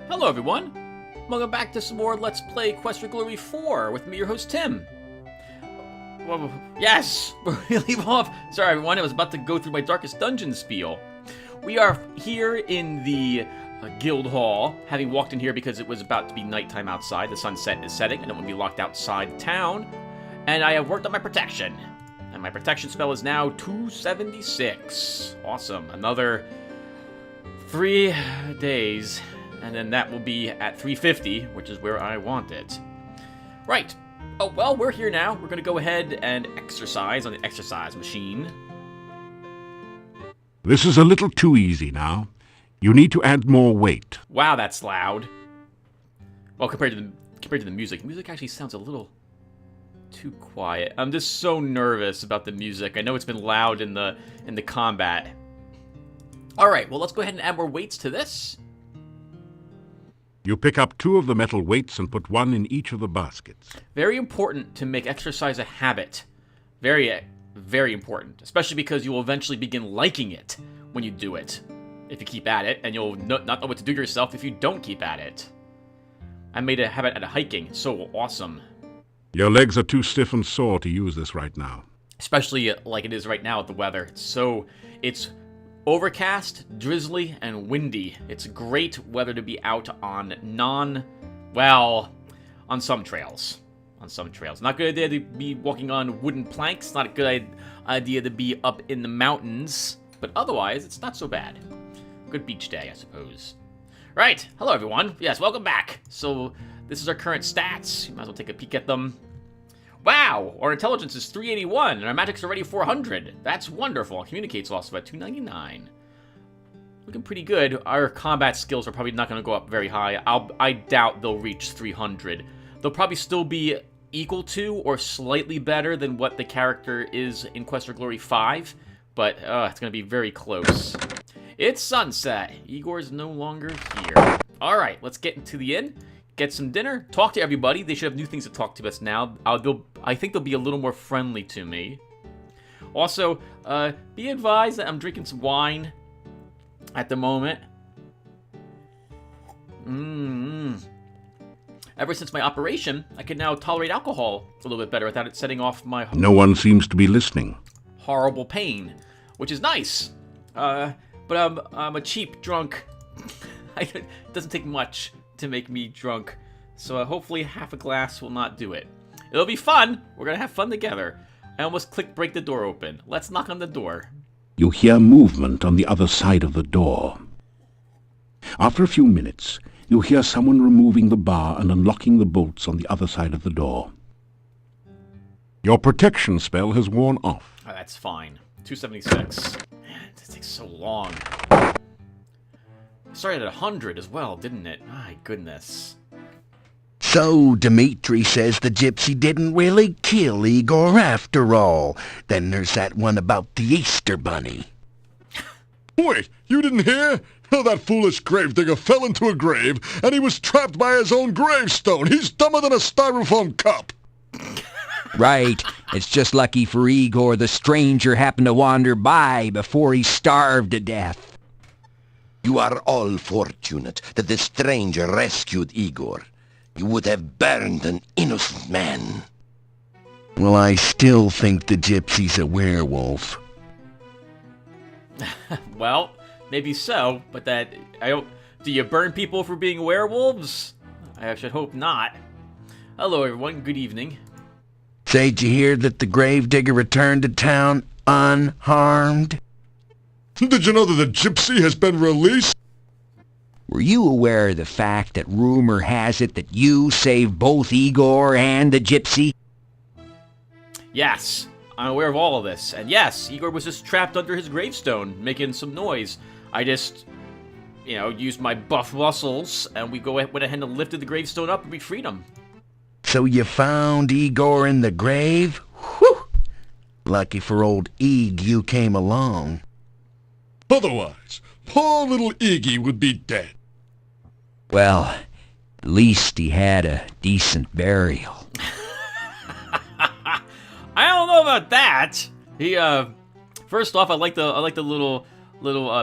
Hello everyone! Welcome back to some more Let's Play Quest for Glory 4 with me, your host Tim. Well, yes! We leave off. Sorry everyone, I was about to go through my Darkest Dungeon spiel. We are here in the Guild Hall, having walked in here because it was about to be nighttime outside. The sunset is setting and it will be locked outside town. And I have worked on my protection. And my protection spell is now 276. Awesome. Another 3 days. And then that will be at 350, which is where I want it. Right. Oh, well, we're here now. We're going to go ahead and exercise on the exercise machine. This is a little too easy now. You need to add more weight. Wow, that's loud. Well, compared to the music. Music actually sounds a little too quiet. I'm just so nervous about the music. I know it's been loud in the combat. All right, well, let's go ahead and add more weights to this. You pick up 2 of the metal weights and put 1 in each of the baskets. Very important to make exercise a habit. Very, very important. Especially because you will eventually begin liking it when you do it. If you keep at it, and you'll not know what to do yourself if you don't keep at it. I made a habit out of hiking. It's so awesome. Your legs are too stiff and sore to use this right now. Especially like it is right now with the weather. It's overcast, drizzly, and windy. It's great weather to be out on on some trails. Not a good idea to be walking on wooden planks. Not a good idea to be up in the mountains. But otherwise, it's not so bad. Good beach day, I suppose. Right, hello everyone. Yes, welcome back. So, this is our current stats. You might as well take a peek at them. Wow, our intelligence is 381, and our magic's already 400. That's wonderful. Communicate's also at 299. Looking pretty good. Our combat skills are probably not going to go up very high. I doubt they'll reach 300. They'll probably still be equal to or slightly better than what the character is in Quest for Glory 5, but it's going to be very close. It's sunset. Igor's no longer here. All right, let's get into the inn. Get some dinner, talk to everybody. They should have new things to talk to us now. I think they'll be a little more friendly to me. Also, be advised that I'm drinking some wine at the moment. Ever since my operation, I can now tolerate alcohol a little bit better without it setting off my No one seems to be listening. horrible pain, which is nice. But I'm a cheap drunk. It doesn't take much to make me drunk, so hopefully half a glass will not do it. It'll be fun. We're gonna have fun together. I almost clicked break the door open. Let's knock on the door. You hear movement on the other side of the door. After a few minutes, you hear someone removing the bar and unlocking the bolts on the other side of the door. Your protection spell has worn off. Oh, that's fine. 276. Man, this takes so long. It started at 100 as well, didn't it? My goodness. So, Dimitri says the gypsy didn't really kill Igor after all. Then there's that one about the Easter Bunny. Wait, you didn't hear? That foolish gravedigger fell into a grave, and he was trapped by his own gravestone. He's dumber than a styrofoam cup. Right. It's just lucky for Igor the stranger happened to wander by before he starved to death. You are all fortunate that the stranger rescued Igor. You would have burned an innocent man. Well, I still think the gypsy's a werewolf. Well, maybe so, but do you burn people for being werewolves? I should hope not. Hello everyone, good evening. Say, did you hear that the gravedigger returned to town unharmed? Did you know that the gypsy has been released? Were you aware of the fact that rumor has it that you saved both Igor and the gypsy? Yes, I'm aware of all of this. And yes, Igor was just trapped under his gravestone, making some noise. I just, used my buff muscles, and we went ahead and lifted the gravestone up and we freed him. So you found Igor in the grave? Whew! Lucky for old Ig you came along. Otherwise, poor little Iggy would be dead. Well, at least he had a decent burial. I don't know about that. He, first off, I like the little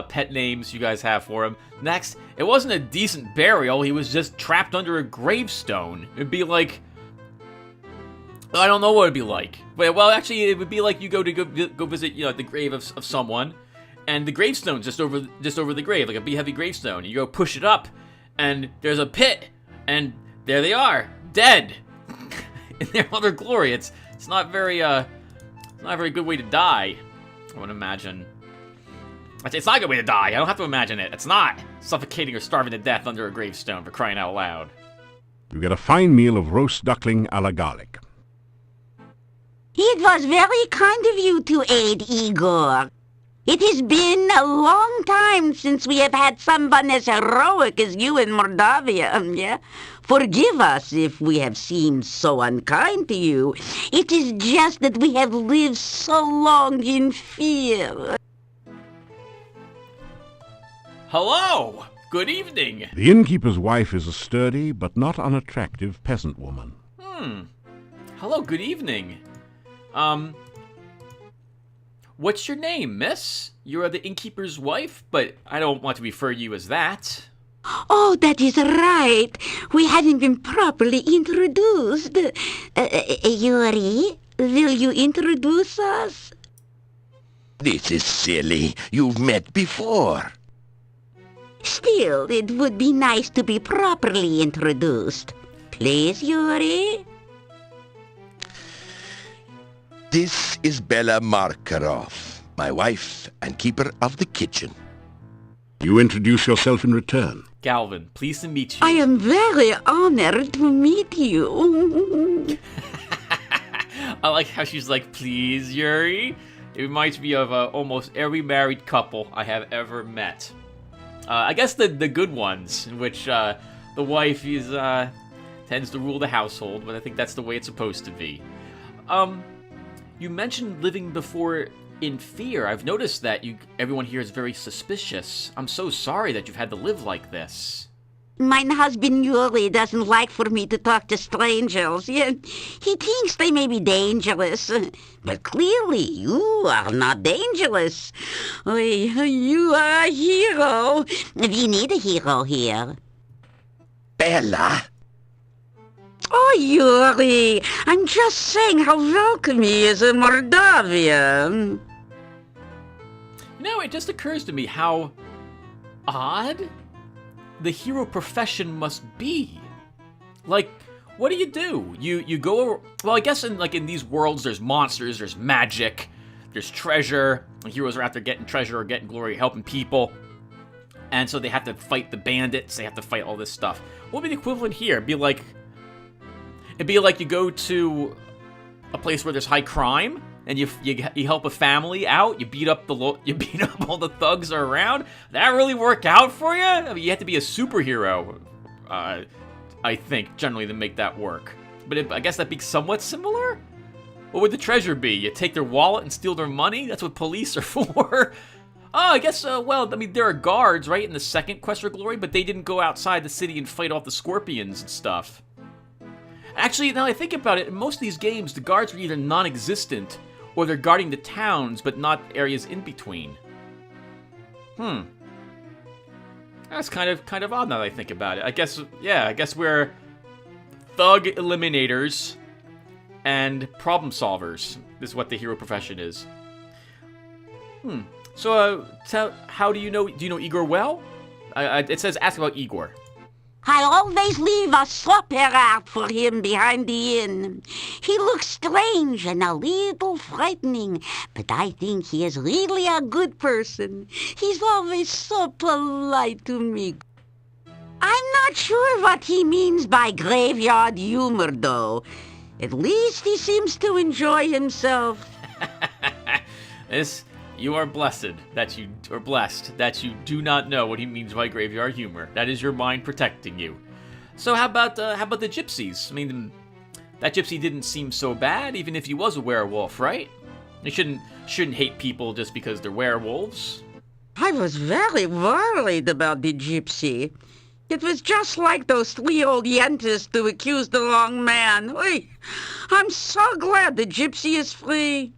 pet names you guys have for him. Next, it wasn't a decent burial. He was just trapped under a gravestone. It'd be like, I don't know what it'd be like. But, well, actually, it would be like you go visit, the grave of someone, and the gravestone's just over the grave, like a big heavy gravestone. You go push it up, and there's a pit, and there they are, dead, in their utter glory. It's not a very good way to die, I would imagine. It's not a good way to die. I don't have to imagine it. It's not suffocating or starving to death under a gravestone, for crying out loud. You get a fine meal of roast duckling a la garlic. It was very kind of you to aid Igor. It has been a long time since we have had someone as heroic as you in Mordavia, yeah? Forgive us if we have seemed so unkind to you. It is just that we have lived so long in fear. Hello! Good evening! The innkeeper's wife is a sturdy but not unattractive peasant woman. Hello, good evening. What's your name, miss? You are the innkeeper's wife, but I don't want to refer you as that. Oh, that is right. We hadn't been properly introduced. Yuri, will you introduce us? This is silly. You've met before. Still, it would be nice to be properly introduced. Please, Yuri? This is Bella Markarov, my wife and keeper of the kitchen. You introduce yourself in return. Galvin, pleased to meet you. I am very honored to meet you. I like how she's like, please, Yuri. It reminds me of almost every married couple I have ever met. I guess the good ones, in which the wife is tends to rule the household, but I think that's the way it's supposed to be. You mentioned living before in fear. I've noticed that everyone here is very suspicious. I'm so sorry that you've had to live like this. My husband Yuri doesn't like for me to talk to strangers. He thinks they may be dangerous. But clearly, you are not dangerous. You are a hero. We need a hero here. Bella? Oh, Yuri, I'm just saying how welcome he is in Mordavia. It just occurs to me how odd the hero profession must be. Like, what do? You go, well, I guess in these worlds there's monsters, there's magic, there's treasure. The heroes are out there getting treasure or getting glory, helping people. And so they have to fight the bandits, they have to fight all this stuff. What would be the equivalent here? It'd be like you go to a place where there's high crime, and you help a family out. You beat up all the thugs that are around. That really work out for you? I mean, you have to be a superhero, I think, generally to make that work. But I guess that'd be somewhat similar. What would the treasure be? You take their wallet and steal their money? That's what police are for. I guess. There are guards, right, in the second Quest for Glory, but they didn't go outside the city and fight off the scorpions and stuff. Actually, now I think about it, in most of these games, the guards are either non-existent, or they're guarding the towns, but not areas in between. That's kind of odd now that I think about it. I guess we're thug eliminators and problem solvers, is what the hero profession is. So, how do you know Igor well? It says, ask about Igor. I always leave a supper out for him behind the inn. He looks strange and a little frightening, but I think he is really a good person. He's always so polite to me. I'm not sure what he means by graveyard humor, though. At least he seems to enjoy himself. You are blessed that you do not know what he means by graveyard humor. That is your mind protecting you. So how about the gypsies? I mean, that gypsy didn't seem so bad, even if he was a werewolf, right? You shouldn't hate people just because they're werewolves. I was very worried about the gypsy. It was just like those 3 old yentas to accuse the wrong man. I'm so glad the gypsy is free.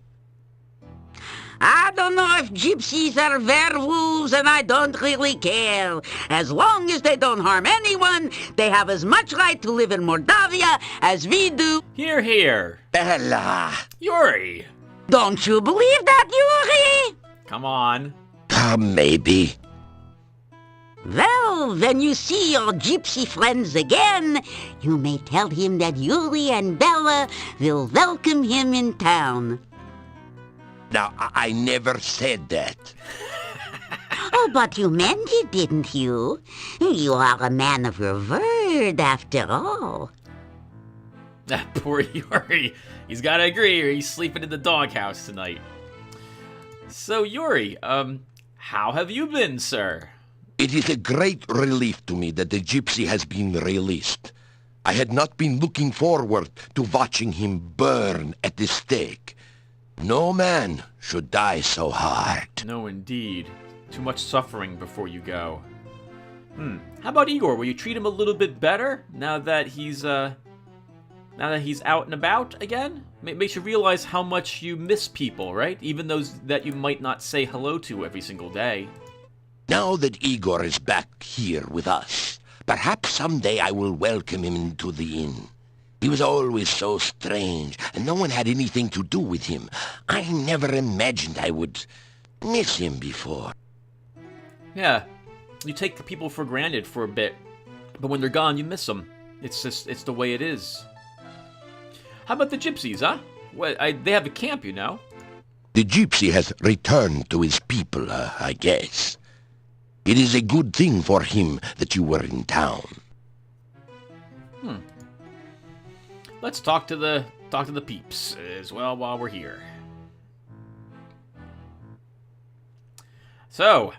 I don't know if gypsies are werewolves, and I don't really care. As long as they don't harm anyone, they have as much right to live in Mordavia as we do. Here, here. Bella! Yuri! Don't you believe that, Yuri? Come on. Maybe. Well, when you see your gypsy friends again, you may tell him that Yuri and Bella will welcome him in town. Now, I never said that. Oh, but you meant it, didn't you? You are a man of your word, after all. That poor Yuri. He's got to agree or he's sleeping in the doghouse tonight. So, Yuri, how have you been, sir? It is a great relief to me that the gypsy has been released. I had not been looking forward to watching him burn at the stake. No man should die so hard. No, indeed. Too much suffering before you go. How about Igor? Will you treat him a little bit better now that he's out and about again? Makes you realize how much you miss people, right? Even those that you might not say hello to every single day. Now that Igor is back here with us, perhaps someday I will welcome him into the inn. He was always so strange, and no one had anything to do with him. I never imagined I would miss him before. Yeah, you take the people for granted for a bit, but when they're gone, you miss them. It's the way it is. How about the gypsies, huh? Well, they have a camp, you know. The gypsy has returned to his people, I guess. It is a good thing for him that you were in town. Let's talk to the peeps as well while we're here. So,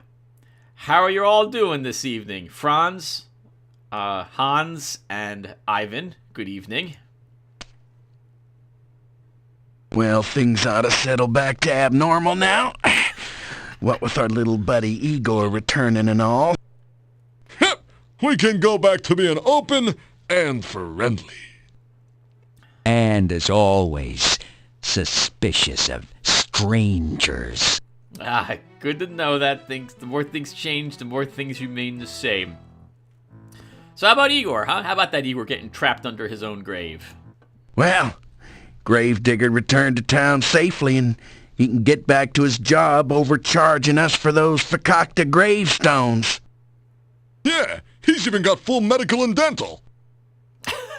how are you all doing this evening? Franz, Hans, and Ivan, good evening. Well, things ought to settle back to abnormal now. What with our little buddy Igor returning and all. Yep, we can go back to being open and friendly. And as always, suspicious of strangers. Good to know that the more things change, the more things remain the same. So how about Igor, huh? How about that Igor getting trapped under his own grave? Well, Gravedigger returned to town safely, and he can get back to his job overcharging us for those fakakta gravestones. Yeah, he's even got full medical and dental.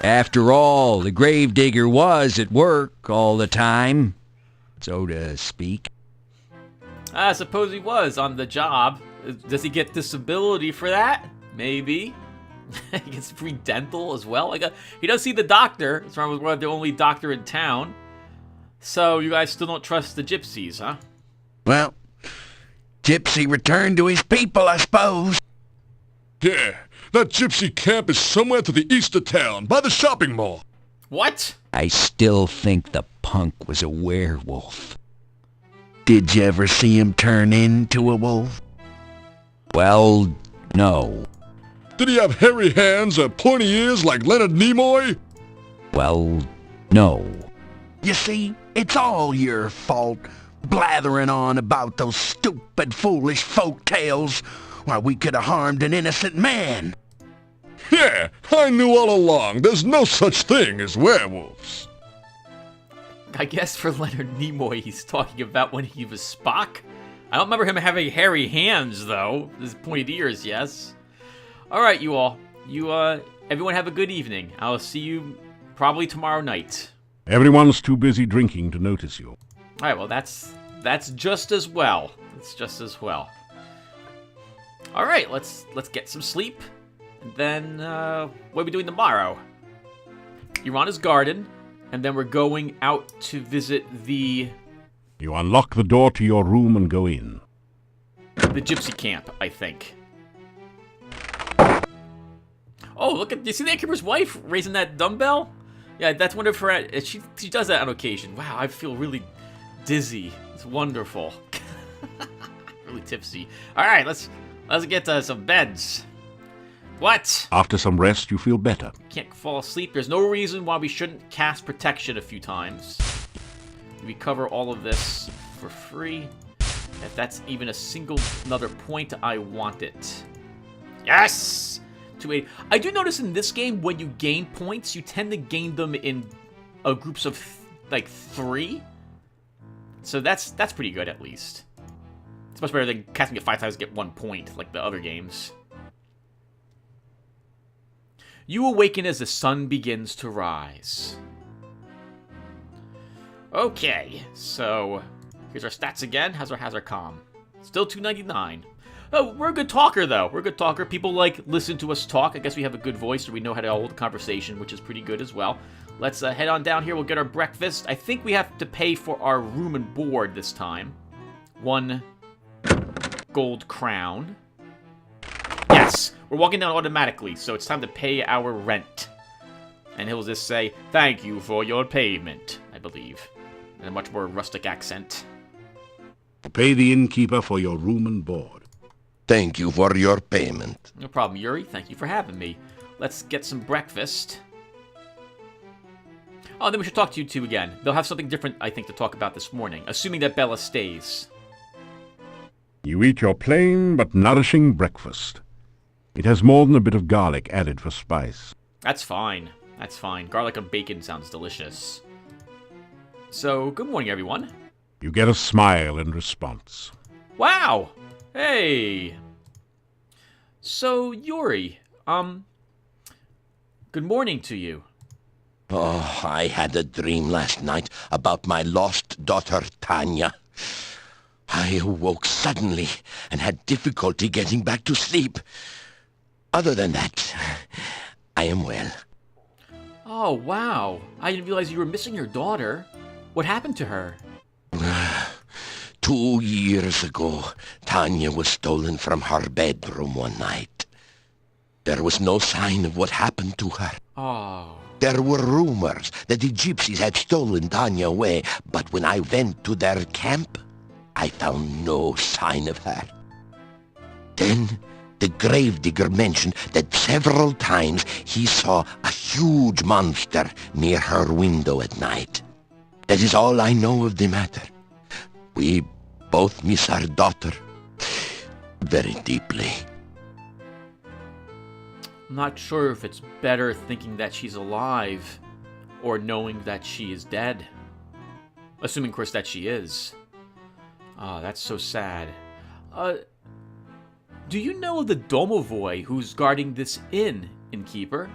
After all, the Gravedigger was at work all the time, so to speak. I suppose he was on the job. Does he get disability for that? Maybe. He gets free dental as well. He does see the doctor. It's one of the only doctor in town. So you guys still don't trust the gypsies, huh? Well, Gypsy returned to his people, I suppose. Yeah, that gypsy camp is somewhere to the east of town, by the shopping mall. What? I still think the punk was a werewolf. Did you ever see him turn into a wolf? Well, no. Did he have hairy hands and pointy ears like Leonard Nimoy? Well, no. You see, it's all your fault, blathering on about those stupid, foolish folk tales, while we could have harmed an innocent man. Yeah, I knew all along there's no such thing as werewolves. I guess for Leonard Nimoy, he's talking about when he was Spock. I don't remember him having hairy hands, though. His pointed ears, yes. All right, you all. Everyone have a good evening. I'll see you probably tomorrow night. Everyone's too busy drinking to notice you. All right, well, that's just as well. It's just as well. All right, let's get some sleep. And then, what are we doing tomorrow? You're on his garden, and then we're going out to visit the unlock the door to your room and go in. The gypsy camp, I think. Oh, look at, you see the innkeeper's wife raising that dumbbell? Yeah, that's one of her, she does that on occasion. Wow, I feel really dizzy. It's wonderful. Really tipsy. All right, let's get to some beds. What? After some rest, you feel better. Can't fall asleep. There's no reason why we shouldn't cast protection a few times. We cover all of this for free. If that's even a single another point, I want it. Yes! 280. I do notice in this game, when you gain points, you tend to gain them in groups of, like, 3. So that's pretty good, at least. It's much better than casting it 5 times to get 1 point, like the other games. You awaken as the sun begins to rise. Okay, so here's our stats again. How's our comm? Still 299. Oh, we're a good talker, though. We're a good talker. People, like, listen to us talk. I guess we have a good voice, so we know how to hold a conversation, which is pretty good as well. Let's head on down here. We'll get our breakfast. I think we have to pay for our room and board this time. 1 gold crown. Yes! We're walking down automatically, so it's time to pay our rent. And he'll just say, "Thank you for your payment," I believe. In a much more rustic accent. Pay the innkeeper for your room and board. Thank you for your payment. No problem, Yuri. Thank you for having me. Let's get some breakfast. Oh, then we should talk to you two again. They'll have something different, I think, to talk about this morning, assuming that Bella stays. You eat your plain but nourishing breakfast. It has more than a bit of garlic added for spice. That's fine. That's fine. Garlic and bacon sounds delicious. So, good morning, everyone. You get a smile in response. Wow! Hey! So, Yuri, good morning to you. Oh, I had a dream last night about my lost daughter, Tarna. I awoke suddenly and had difficulty getting back to sleep. Other than that, I am well. Oh, wow. I didn't realize you were missing your daughter. What happened to her? 2 years ago, Tarna was stolen from her bedroom one night. There was no sign of what happened to her. Oh. There were rumors that the gypsies had stolen Tarna away, but when I went to their camp, I found no sign of her. Then the gravedigger mentioned that several times he saw a huge monster near her window at night. That is all I know of the matter. We both miss our daughter very deeply. I'm not sure if it's better thinking that she's alive or knowing that she is dead. Assuming, of course, that she is. Oh, that's so sad. Do you know of the domovoi who's guarding this inn, innkeeper?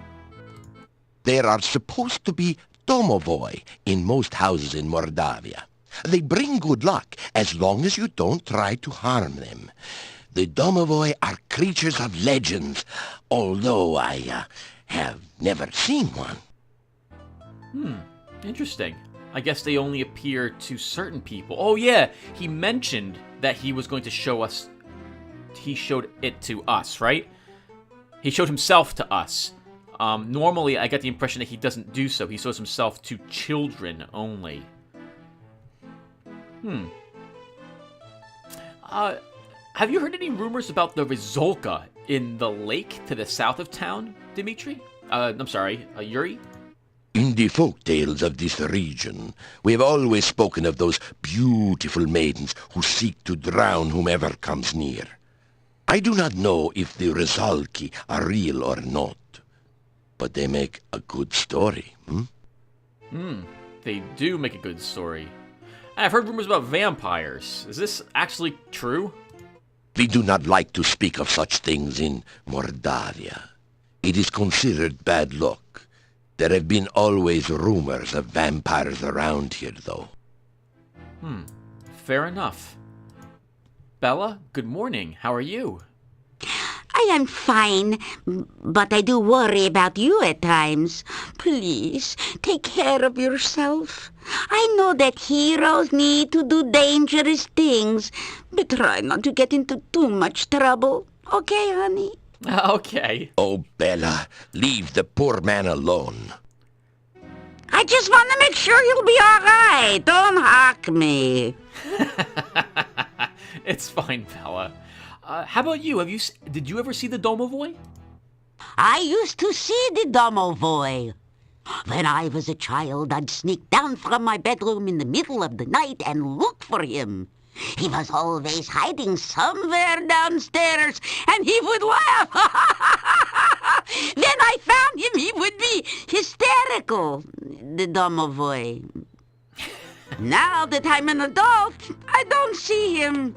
There are supposed to be domovoi in most houses in Mordavia. They bring good luck as long as you don't try to harm them. The domovoi are creatures of legends, although I have never seen one. Interesting. I guess they only appear to certain people. Oh yeah, he mentioned that he was going to show us. He showed it to us, right? He showed himself to us. Normally, I get the impression that he doesn't do so. He shows himself to children only. Have you heard any rumors about the Rizolka in the lake to the south of town, Dimitri? I'm sorry, Yuri? In the folk tales of this region, we have always spoken of those beautiful maidens who seek to drown whomever comes near. I do not know if the Rizalki are real or not, but they make a good story, They do make a good story. I've heard rumors about vampires. Is this actually true? We do not like to speak of such things in Mordavia. It is considered bad luck. There have been always rumors of vampires around here, though. Fair enough. Bella, good morning. How are you? I am fine, but I do worry about you at times. Please, take care of yourself. I know that heroes need to do dangerous things, but try not to get into too much trouble. Okay, honey? Okay. Oh, Bella, leave the poor man alone. I just want to make sure you'll be all right. Don't hawk me. It's fine, Bella. How about you? Did you ever see the domovoi? I used to see the domovoi. When I was a child, I'd sneak down from my bedroom in the middle of the night and look for him. He was always hiding somewhere downstairs, and he would laugh. When I found him, he would be hysterical, the dumb boy. Now that I'm an adult, I don't see him.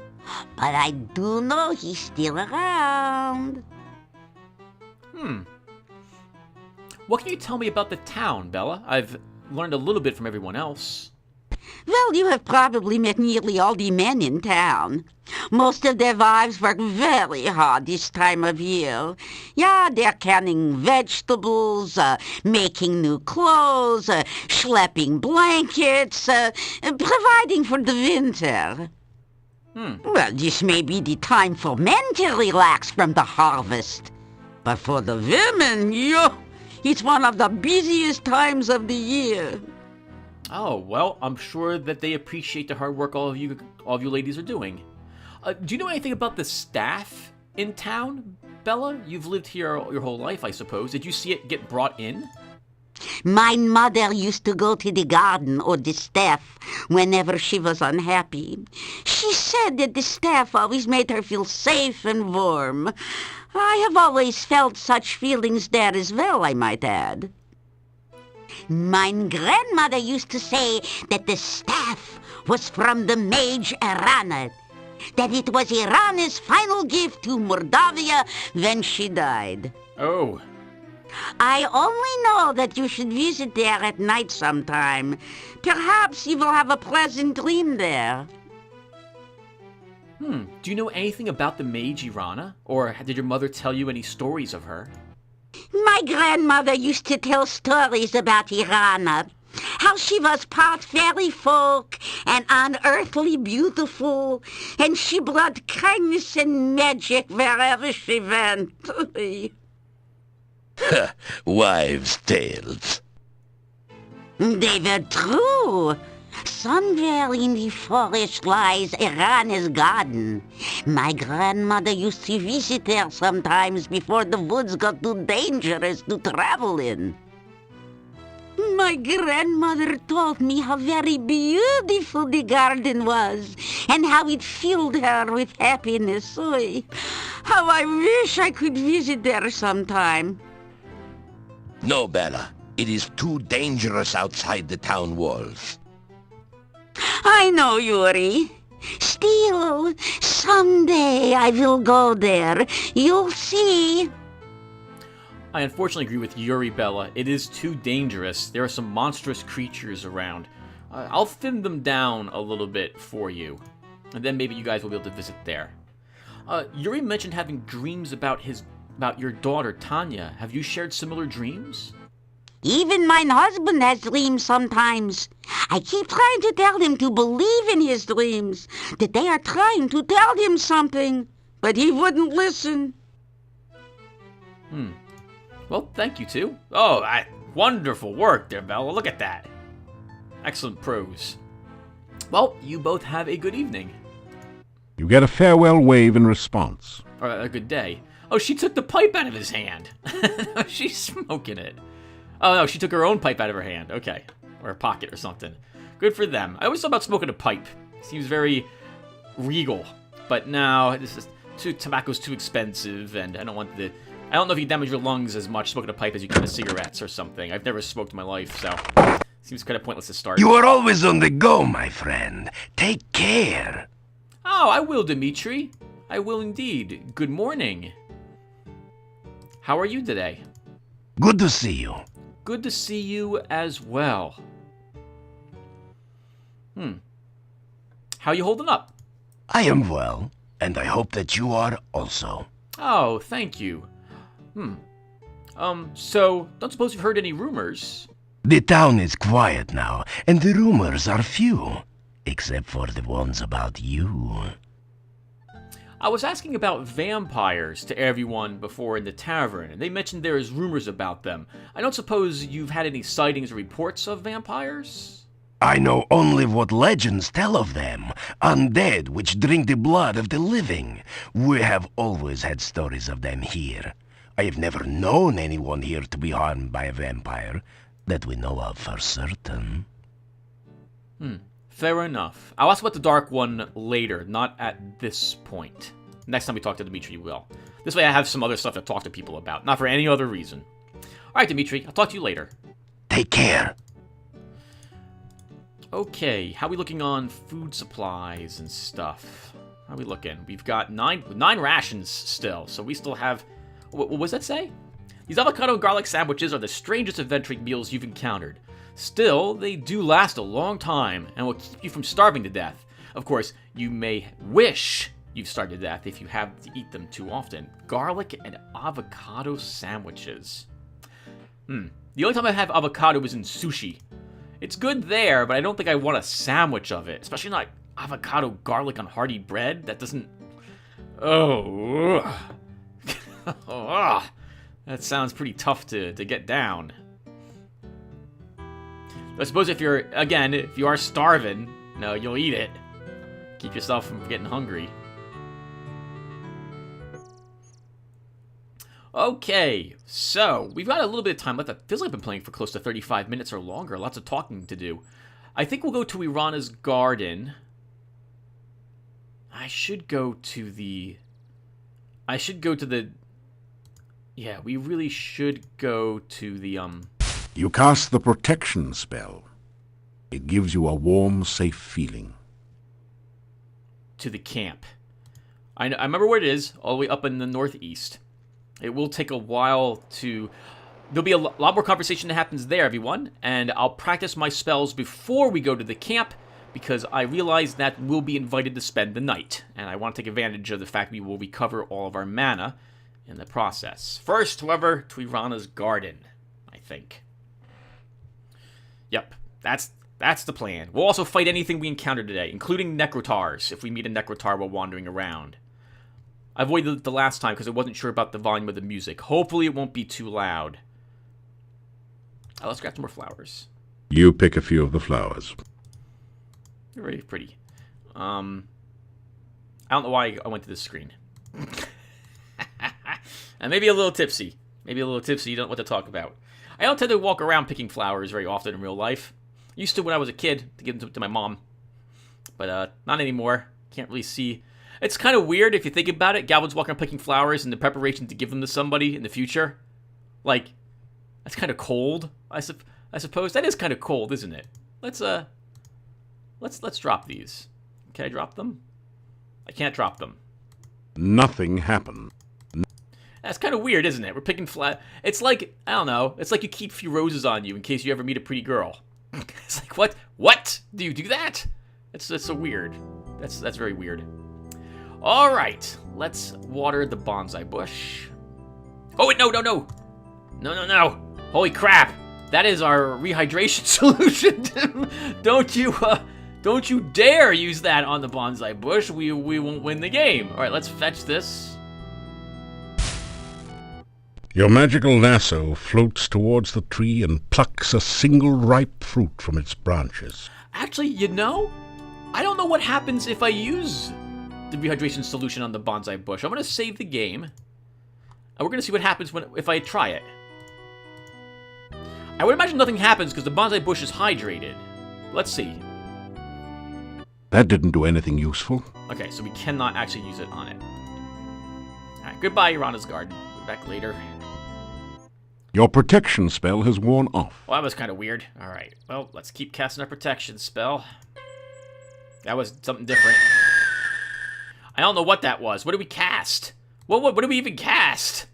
But I do know he's still around. What can you tell me about the town, Bella? I've learned a little bit from everyone else. Well, you have probably met nearly all the men in town. Most of their wives work very hard this time of year. Yeah, they're canning vegetables, making new clothes, schlepping blankets, providing for the winter. Well, this may be the time for men to relax from the harvest. But for the women, it's one of the busiest times of the year. Oh, well, I'm sure that they appreciate the hard work all of you ladies are doing. Do you know anything about the staff in town, Bella? You've lived here your whole life, I suppose. Did you see it get brought in? My mother used to go to the garden or the staff whenever she was unhappy. She said that the staff always made her feel safe and warm. I have always felt such feelings there as well, I might add. My grandmother used to say that the staff was from the mage Arana, that it was Irana's final gift to Mordavia when she died. Oh. I only know that you should visit there at night sometime. Perhaps you will have a pleasant dream there. Do you know anything about the mage Irana? Or did your mother tell you any stories of her? My grandmother used to tell stories about Irana. How she was part fairy folk and unearthly beautiful, and she brought kindness and magic wherever she went. Wives' tales. They were true. Somewhere in the forest lies Irana's garden. My grandmother used to visit there sometimes before the woods got too dangerous to travel in. My grandmother told me how very beautiful the garden was and how it filled her with happiness. Oy, how I wish I could visit there sometime. No, Bella. It is too dangerous outside the town walls. I know, Yuri. Still, someday I will go there. You'll see. I unfortunately agree with Yuri, Bella. It is too dangerous. There are some monstrous creatures around. I'll thin them down a little bit for you, and then maybe you guys will be able to visit there. Yuri mentioned having dreams about your daughter, Tanya. Have you shared similar dreams? Even my husband has dreams sometimes. I keep trying to tell him to believe in his dreams, that they are trying to tell him something, but he wouldn't listen. Well, thank you, too. Oh, wonderful work there, Bella. Look at that. Excellent prose. Well, you both have a good evening. You get a farewell wave in response. Or a good day. Oh, she took the pipe out of his hand. She's smoking it. Oh, no, she took her own pipe out of her hand. Okay. Or her pocket or something. Good for them. I always thought about smoking a pipe. Seems very regal. But no, tobacco's too expensive, and I don't know if you damage your lungs as much smoking a pipe as you can with cigarettes or something. I've never smoked in my life, so seems kind of pointless to start. You are always on the go, my friend. Take care. Oh, I will, Dimitri. I will indeed. Good morning. How are you today? Good to see you. Good to see you as well. How you holding up? I am well, and I hope that you are also. Oh, thank you. So, don't suppose you've heard any rumors? The town is quiet now, and the rumors are few, except for the ones about you. I was asking about vampires to everyone before in the tavern, and they mentioned there is rumors about them. I don't suppose you've had any sightings or reports of vampires? I know only what legends tell of them, undead which drink the blood of the living. We have always had stories of them here. I have never known anyone here to be harmed by a vampire, that we know of for certain. Fair enough. I'll ask about the dark one later, not at this point. Next time we talk to Dimitri, we will. This way I have some other stuff to talk to people about, not for any other reason. Alright, Dimitri, I'll talk to you later. Take care. Okay, how are we looking on food supplies and stuff? How are we looking? We've got nine rations still, so we still have... What does that say? These avocado garlic sandwiches are the strangest adventuring meals you've encountered. Still, they do last a long time and will keep you from starving to death. Of course, you may wish you've starved to death if you have to eat them too often. Garlic and avocado sandwiches. The only time I have avocado is in sushi. It's good there, but I don't think I want a sandwich of it. Especially not avocado garlic on hearty bread. That doesn't... Oh. That sounds pretty tough to get down. I suppose if you are starving, no, you'll eat it. Keep yourself from getting hungry. Okay, so we've got a little bit of time left. It feels like I've been playing for close to 35 minutes or longer. Lots of talking to do. I think we'll go to Irana's garden. I should go to the... Yeah, we really should go to the, You cast the protection spell. It gives you a warm, safe feeling. To the camp. I remember where it is, all the way up in the northeast. It will take a while to... There'll be a lot more conversation that happens there, everyone. And I'll practice my spells before we go to the camp, because I realize that we'll be invited to spend the night. And I want to take advantage of the fact we will recover all of our mana in the process. First, however, to Irana's garden, I think. Yep, that's the plan. We'll also fight anything we encounter today, including Necrotars, if we meet a Necrotar while wandering around. I avoided it the last time because I wasn't sure about the volume of the music. Hopefully it won't be too loud. Oh, let's grab some more flowers. You pick a few of the flowers. They're very pretty. I don't know why I went to this screen. And maybe a little tipsy. Maybe a little tipsy, you don't know what to talk about. I don't tend to walk around picking flowers very often in real life. Used to when I was a kid, to give them to my mom. But not anymore. Can't really see. It's kind of weird if you think about it. Galvin's walking around picking flowers in the preparation to give them to somebody in the future. Like, that's kind of cold, I suppose. That is kind of cold, isn't it? Let's drop these. Can I drop them? I can't drop them. Nothing happened. That's kind of weird, isn't it? We're picking It's like, I don't know. It's like you keep a few roses on you in case you ever meet a pretty girl. It's like, what? What? Do you do that? That's so weird. That's very weird. All right. Let's water the bonsai bush. Oh, wait, no. No. Holy crap. That is our rehydration solution. Don't you dare use that on the bonsai bush. We won't win the game. All right, let's fetch this. Your magical lasso floats towards the tree and plucks a single ripe fruit from its branches. Actually, I don't know what happens if I use the rehydration solution on the bonsai bush. I'm going to save the game, and we're going to see what happens if I try it. I would imagine nothing happens because the bonsai bush is hydrated. Let's see. That didn't do anything useful. Okay, so we cannot actually use it on it. All right, goodbye, Irana's garden. We'll be back later. Your protection spell has worn off. Well, that was kind of weird. All right, well, let's keep casting our protection spell. That was something different. I don't know what that was. What did we cast? What did we even cast?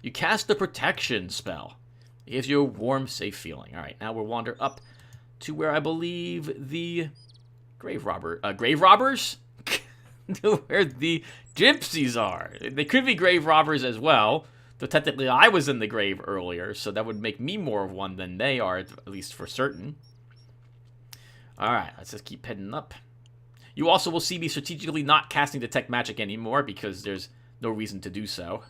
You cast the protection spell. It gives you a warm, safe feeling. All right, now we'll wander up to where I believe the grave robbers? Where the gypsies are. They could be grave robbers as well, though technically I was in the grave earlier, so that would make me more of one than they are, at least for certain. Alright, let's just keep heading up. You also will see me strategically not casting Detect Magic anymore, because there's no reason to do so.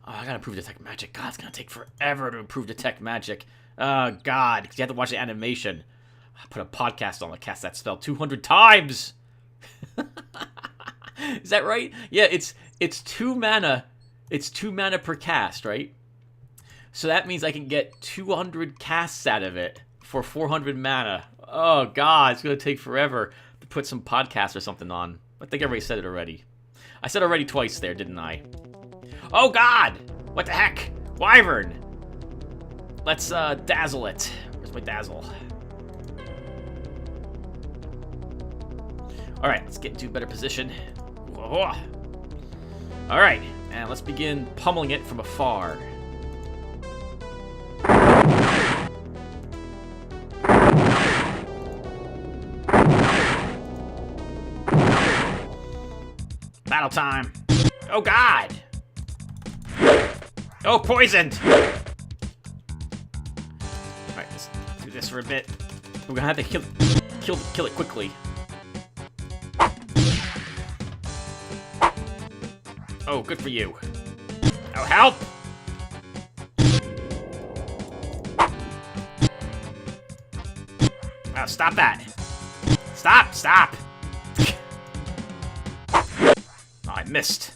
Oh, I gotta improve Detect Magic. God, it's gonna take forever to improve Detect Magic. Oh, God, because you have to watch the animation. I put a podcast on to cast that spell 200 times! Is that right? Yeah, it's 2 mana. It's 2 mana per cast, right? So that means I can get 200 casts out of it for 400 mana. Oh, God, it's going to take forever to put some podcast or something on. I think I already said it already. I said already twice there, didn't I? Oh, God! What the heck? Wyvern! Let's dazzle it. Where's my dazzle? Alright, let's get into a better position. Whoa. Alright, and let's begin pummeling it from afar. Battle time. Oh, God! Oh, poisoned! Alright, let's do this for a bit. We're gonna have to kill it quickly. Oh, good for you. Oh, help! Oh, stop that. Stop! Oh, I missed.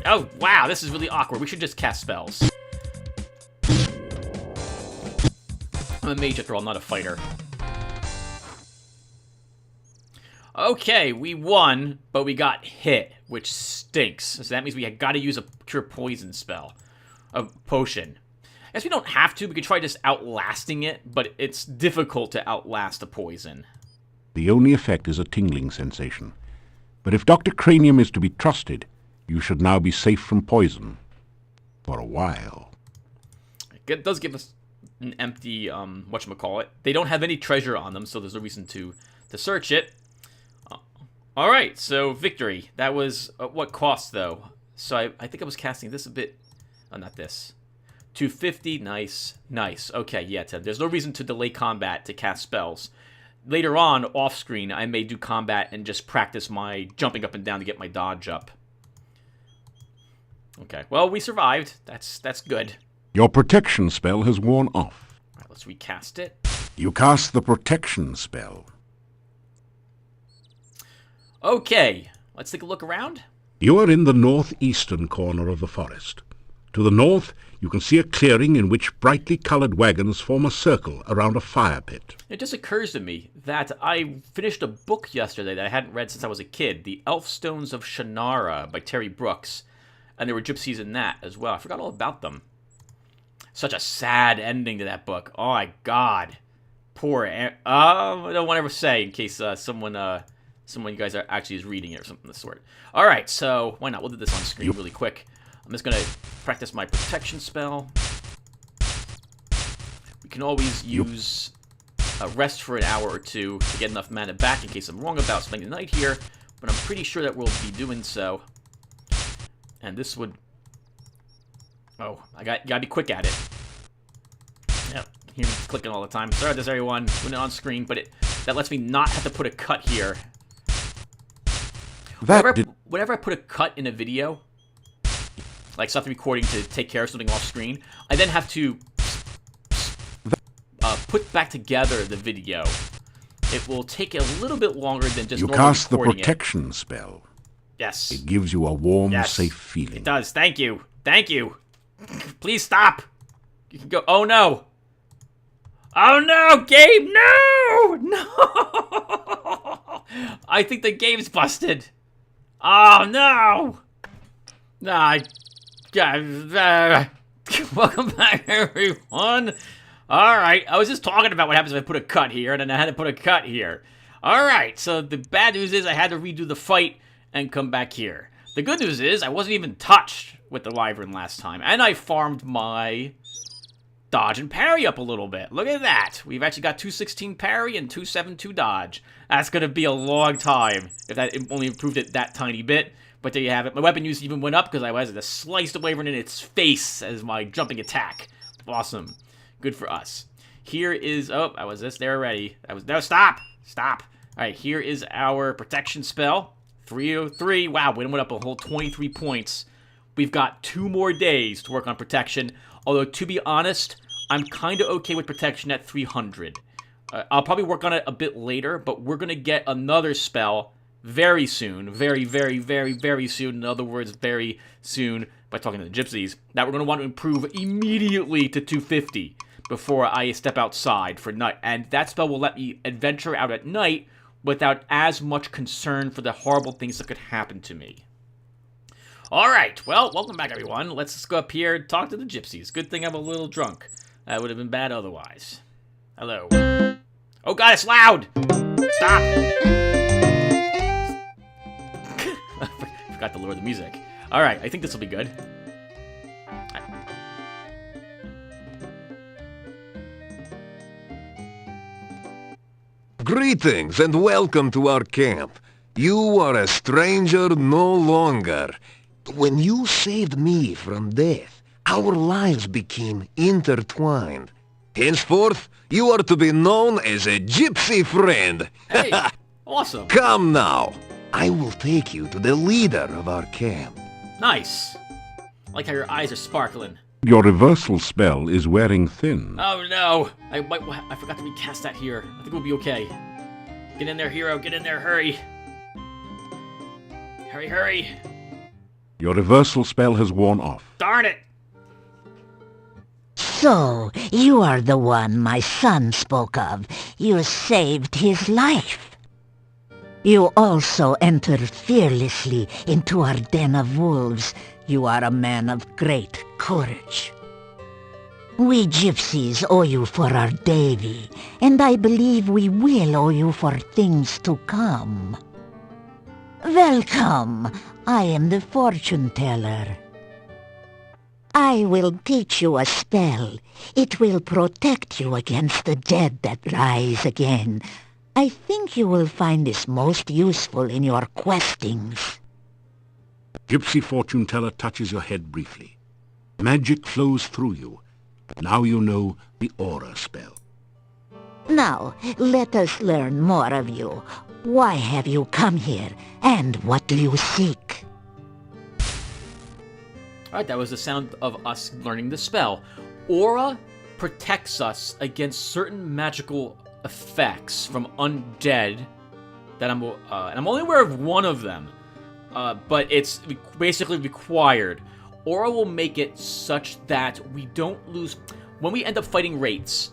Oh, wow, this is really awkward. We should just cast spells. I'm a mage after all, not a fighter. Okay, we won, but we got hit, which stinks. So that means we got to use a cure poison spell. A potion. I guess we don't have to. We could try just outlasting it, but it's difficult to outlast a poison. The only effect is a tingling sensation. But if Dr. Cranium is to be trusted, you should now be safe from poison. For a while. It does give us an empty, whatchamacallit. They don't have any treasure on them, so there's no reason to search it. Alright, so victory. That was at what cost, though? So I think I was casting this a bit... Oh, not this. 250, nice. Okay, yeah, Ted. There's no reason to delay combat to cast spells. Later on, off-screen, I may do combat and just practice my jumping up and down to get my dodge up. Okay, well, we survived. That's good. Your protection spell has worn off. All right, let's recast it. You cast the protection spell. Okay, let's take a look around. You are in the northeastern corner of the forest. To the north, you can see a clearing in which brightly colored wagons form a circle around a fire pit. It just occurs to me that I finished a book yesterday that I hadn't read since I was a kid, The Elfstones of Shannara by Terry Brooks. And there were gypsies in that as well. I forgot all about them. Such a sad ending to that book. Oh my God. Poor... I don't want to ever say in case someone you guys are actually is reading it or something of the sort. Alright, so why not? We'll do this on screen really quick. I'm just going to practice my protection spell. We can always use a rest for an hour or two to get enough mana back in case I'm wrong about spending the night here, but I'm pretty sure that we'll be doing so. And this would... Oh, I gotta be quick at it. Yep, hear me clicking all the time. Sorry about this, everyone. Doing it on screen, but that lets me not have to put a cut here. Whenever I put a cut in a video, like stop the recording to take care of something off screen, I then have to put back together the video. It will take a little bit longer than just normally recording it. You cast the protection spell. Yes. It gives you a warm, safe feeling. It does. Thank you. Please stop. You can go. Oh, no. Oh, no, Gabe. No. I think the game's busted. Oh, no. Welcome back, everyone. All right. I was just talking about what happens if I put a cut here, and then I had to put a cut here. All right. So the bad news is I had to redo the fight and come back here. The good news is I wasn't even touched with the wyvern last time, and I farmed my dodge and parry up a little bit. Look at that. We've actually got 216 parry and 272 dodge. That's going to be a long time if that only improved it that tiny bit. But there you have it. My weapon use even went up because I was to slice the wyvern in its face as my jumping attack. Awesome. Good for us. Here is... Oh, I was this there already. No, stop. All right, here is our protection spell. 303. Wow, we went up a whole 23 points. We've got 2 more days to work on protection. Although, to be honest, I'm kind of okay with protection at 300. I'll probably work on it a bit later, but we're going to get another spell very soon, very, very, very, very soon, in other words, very soon, by talking to the gypsies, that we're going to want to improve immediately to 250 before I step outside for night. And that spell will let me adventure out at night without as much concern for the horrible things that could happen to me. Alright, well, welcome back, everyone. Let's just go up here and talk to the gypsies. Good thing I'm a little drunk. That would have been bad otherwise. Hello. Oh god, it's loud! Stop! I forgot to lower the music. Alright, I think this will be good. Greetings and welcome to our camp. You are a stranger no longer. When you saved me from death, our lives became intertwined. Henceforth, you are to be known as a gypsy friend. Hey, awesome. Come now. I will take you to the leader of our camp. Nice. I like how your eyes are sparkling. Your reversal spell is wearing thin. Oh no! I forgot to recast that here. I think we'll be okay. Get in there, hero. Get in there. Hurry. Hurry, hurry. Your reversal spell has worn off. Darn it! So, you are the one my son spoke of. You saved his life. You also entered fearlessly into our den of wolves. You are a man of great courage. We gypsies owe you for our Davy, and I believe we will owe you for things to come. Welcome. I am the fortune teller. I will teach you a spell. It will protect you against the dead that rise again. I think you will find this most useful in your questings. Gypsy fortune teller touches your head briefly. Magic flows through you. Now you know the aura spell. Now, let us learn more of you. Why have you come here, and what do you seek? Alright, that was the sound of us learning the spell. Aura protects us against certain magical effects from undead that and I'm only aware of one of them, but it's basically required. Aura will make it such that we don't lose... When we end up fighting wraiths,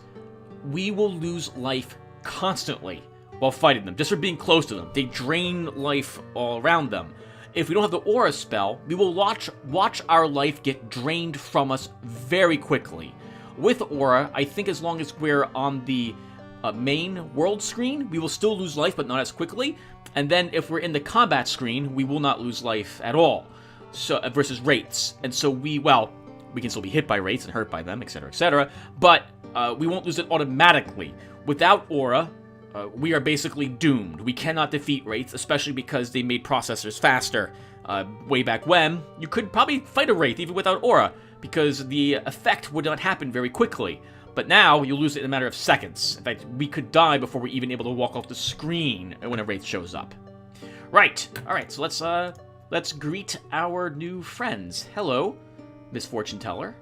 we will lose life constantly while fighting them, just for being close to them. They drain life all around them. If we don't have the aura spell, we will watch our life get drained from us very quickly. With aura, I think as long as we're on the main world screen, we will still lose life, but not as quickly. And then if we're in the combat screen, we will not lose life at all. So versus wraiths. And so we can still be hit by wraiths and hurt by them, etc., but we won't lose it automatically. Without aura, we are basically doomed. We cannot defeat wraiths, especially because they made processors faster. Way back when, you could probably fight a wraith even without aura, because the effect would not happen very quickly. But now, you'll lose it in a matter of seconds. In fact, we could die before we're even able to walk off the screen when a wraith shows up. Right. Alright, so let's greet our new friends. Hello, Miss Fortune Teller.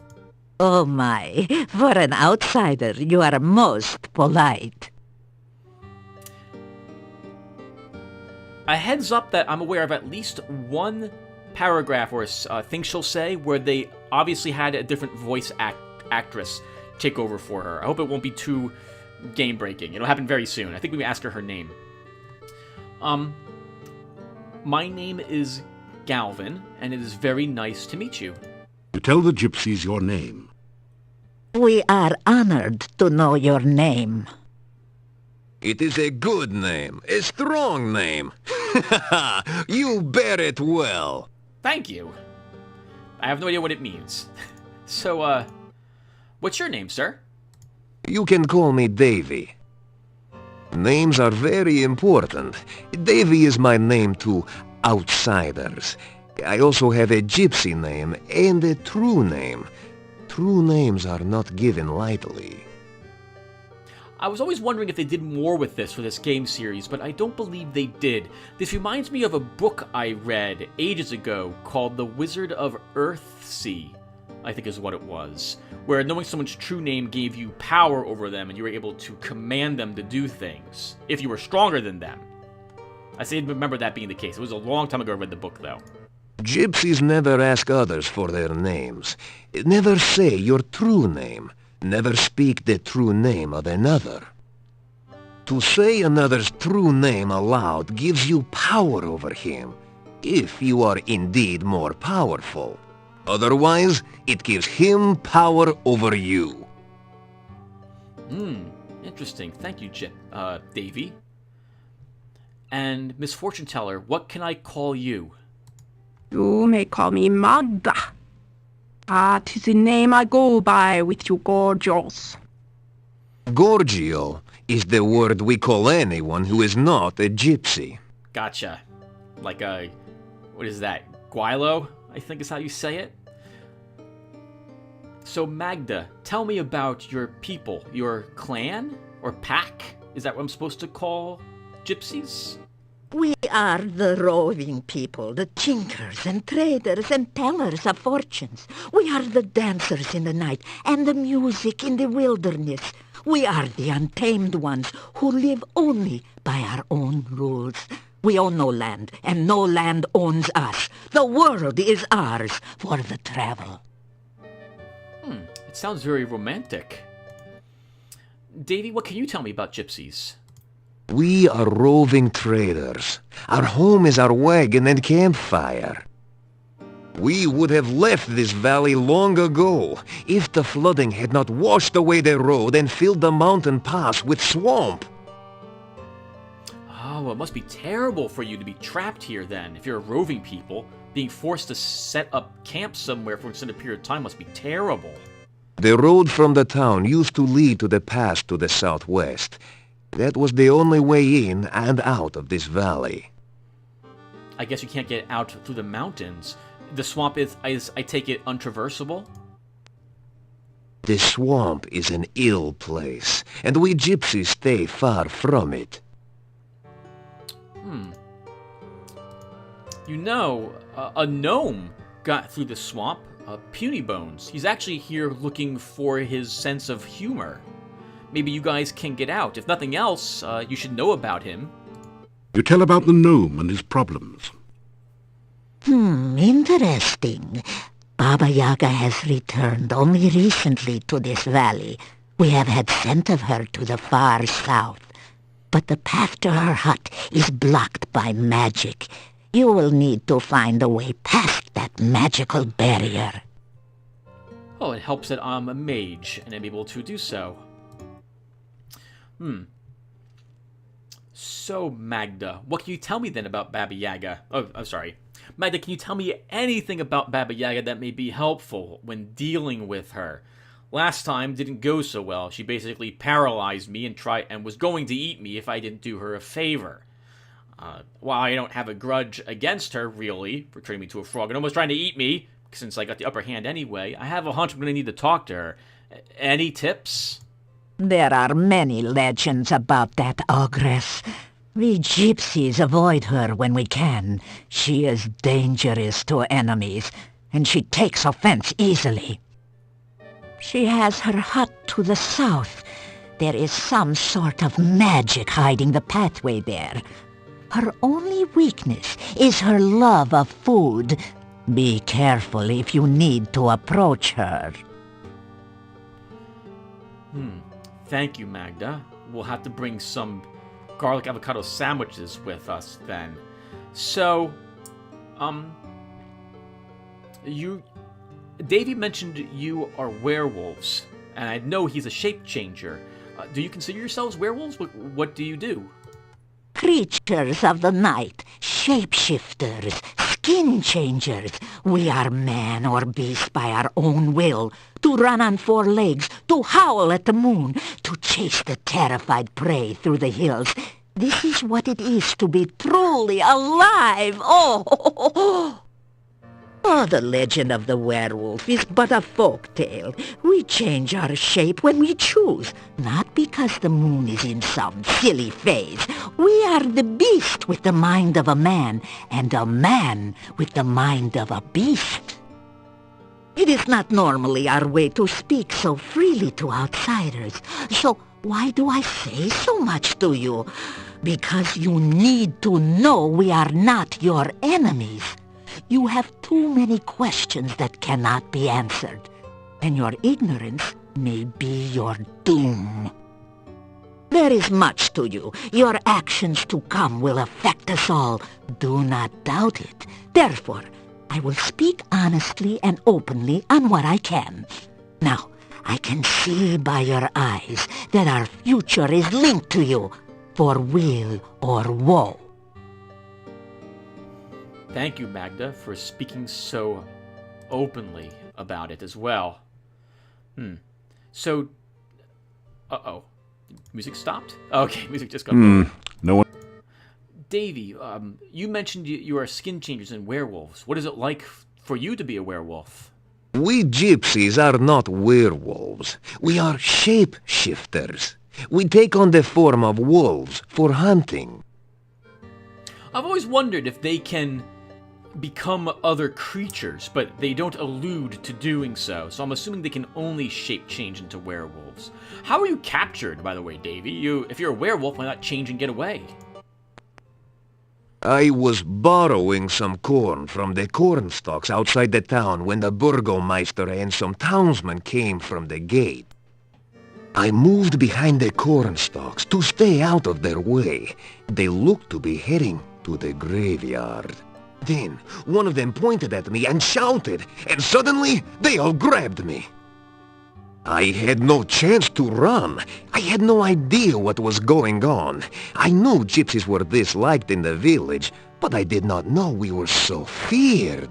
Oh my, for an outsider, you are most polite. A heads up that I'm aware of at least one paragraph or thing she'll say where they obviously had a different voice actress take over for her. I hope it won't be too game-breaking. It'll happen very soon. I think we can ask her name. My name is Galvin, and it is very nice to meet you. You tell the gypsies your name. We are honored to know your name. It is a good name, a strong name. You bear it well. Thank you. I have no idea what it means. So, what's your name, sir? You can call me Davy. Names are very important. Davy is my name to outsiders. I also have a gypsy name and a true name. True names are not given lightly. I was always wondering if they did more with this for this game series, but I don't believe they did. This reminds me of a book I read ages ago called The Wizard of Earthsea, I think is what it was, where knowing someone's true name gave you power over them and you were able to command them to do things, if you were stronger than them. I seem to remember that being the case. It was a long time ago I read the book, though. Gypsies never ask others for their names. Never say your true name. Never speak the true name of another. To say another's true name aloud gives you power over him, if you are indeed more powerful. Otherwise, it gives him power over you. Interesting. Thank you, Davy. And Miss Fortune Teller, what can I call you? You may call me Magda. 'Tis the name I go by with you gorgios. Gorgio is the word we call anyone who is not a gypsy. Gotcha. Like what is that? Guilo, I think is how you say it. So Magda, tell me about your people, your clan or pack? Is that what I'm supposed to call gypsies? We are the roving people, the tinkers and traders and tellers of fortunes. We are the dancers in the night and the music in the wilderness. We are the untamed ones who live only by our own rules. We own no land, and no land owns us. The world is ours for the travel. It sounds very romantic. Davy, what can you tell me about gypsies? We are roving traders. Our home is our wagon and campfire. We would have left this valley long ago if the flooding had not washed away the road and filled the mountain pass with swamp. Oh, it must be terrible for you to be trapped here then. If you're a roving people, being forced to set up camp somewhere for an extended period of time must be terrible. The road from the town used to lead to the pass to the southwest. That was the only way in and out of this valley. I guess you can't get out through the mountains. The swamp is, I take it, untraversable? The swamp is an ill place, and we gypsies stay far from it. You know, a gnome got through the swamp, Puny Bones. He's actually here looking for his sense of humor. Maybe you guys can get out. If nothing else, you should know about him. You tell about the gnome and his problems. Interesting. Baba Yaga has returned only recently to this valley. We have had scent of her to the far south. But the path to her hut is blocked by magic. You will need to find a way past that magical barrier. Oh, it helps that I'm a mage and I'm able to do so. So, Magda, what can you tell me then about Baba Yaga? Oh, I'm sorry. Magda, can you tell me anything about Baba Yaga that may be helpful when dealing with her? Last time didn't go so well. She basically paralyzed me and was going to eat me if I didn't do her a favor. While I don't have a grudge against her, really, for turning me to a frog and almost trying to eat me, since I got the upper hand anyway, I have a hunch I'm going to need to talk to her. Any tips? There are many legends about that ogress. We gypsies avoid her when we can. She is dangerous to enemies, and she takes offense easily. She has her hut to the south. There is some sort of magic hiding the pathway there. Her only weakness is her love of food. Be careful if you need to approach her. Thank you, Magda. We'll have to bring some garlic avocado sandwiches with us then. So, Davy mentioned you are werewolves, and I know he's a shape changer. Do you consider yourselves werewolves? What do you do? Creatures of the night, shapeshifters, skin changers. We are man or beast by our own will, to run on four legs, to howl at the moon, to chase the terrified prey through the hills. This is what it is to be truly alive. Oh, the legend of the werewolf is but a folk tale. We change our shape when we choose, not because the moon is in some silly phase. We are the beast with the mind of a man, and a man with the mind of a beast. It is not normally our way to speak so freely to outsiders, so why do I say so much to you? Because you need to know we are not your enemies. You have too many questions that cannot be answered, and your ignorance may be your doom. There is much to you. Your actions to come will affect us all. Do not doubt it. Therefore, I will speak honestly and openly on what I can. Now, I can see by your eyes that our future is linked to you, for weal or woe. Thank you, Magda, for speaking so openly about it as well. So, uh-oh. Music stopped? Okay, music just got going. No one... Davy, you mentioned you are skin changers and werewolves. What is it like for you to be a werewolf? We gypsies are not werewolves. We are shape-shifters. We take on the form of wolves for hunting. I've always wondered if they can become other creatures, but they don't allude to doing so, so I'm assuming they can only shape change into werewolves. How are you captured, by the way, Davy? If you're a werewolf, why not change and get away? I was borrowing some corn from the corn stalks outside the town when the burgomeister and some townsmen came from the gate. I moved behind the corn stalks to stay out of their way. They looked to be heading to the graveyard. Then, one of them pointed at me and shouted, and suddenly, they all grabbed me. I had no chance to run. I had no idea what was going on. I knew gypsies were disliked in the village, but I did not know we were so feared.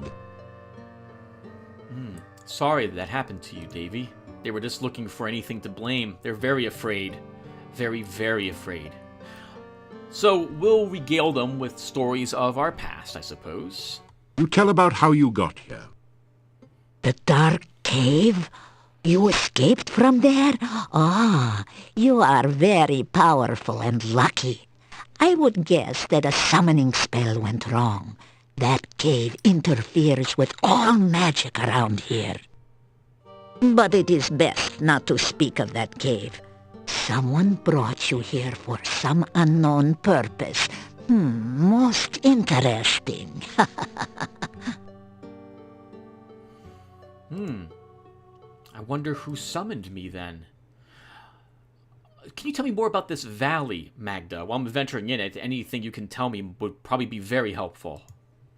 Sorry that happened to you, Davy. They were just looking for anything to blame. They're very afraid. Very, very afraid. So, we'll regale them with stories of our past, I suppose. You tell about how you got here. The dark cave? You escaped from there? Ah, you are very powerful and lucky. I would guess that a summoning spell went wrong. That cave interferes with all magic around here. But it is best not to speak of that cave. Someone brought you here for some unknown purpose. Most interesting. I wonder who summoned me then. Can you tell me more about this valley, Magda? While I'm venturing in it, anything you can tell me would probably be very helpful.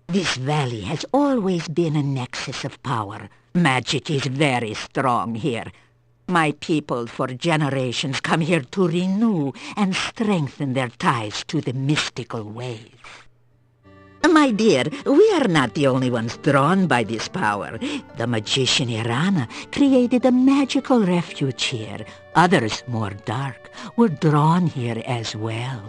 This valley has always been a nexus of power. Magic is very strong here. My people for generations come here to renew and strengthen their ties to the mystical ways. My dear, we are not the only ones drawn by this power. The magician Irana created a magical refuge here. Others, more dark, were drawn here as well.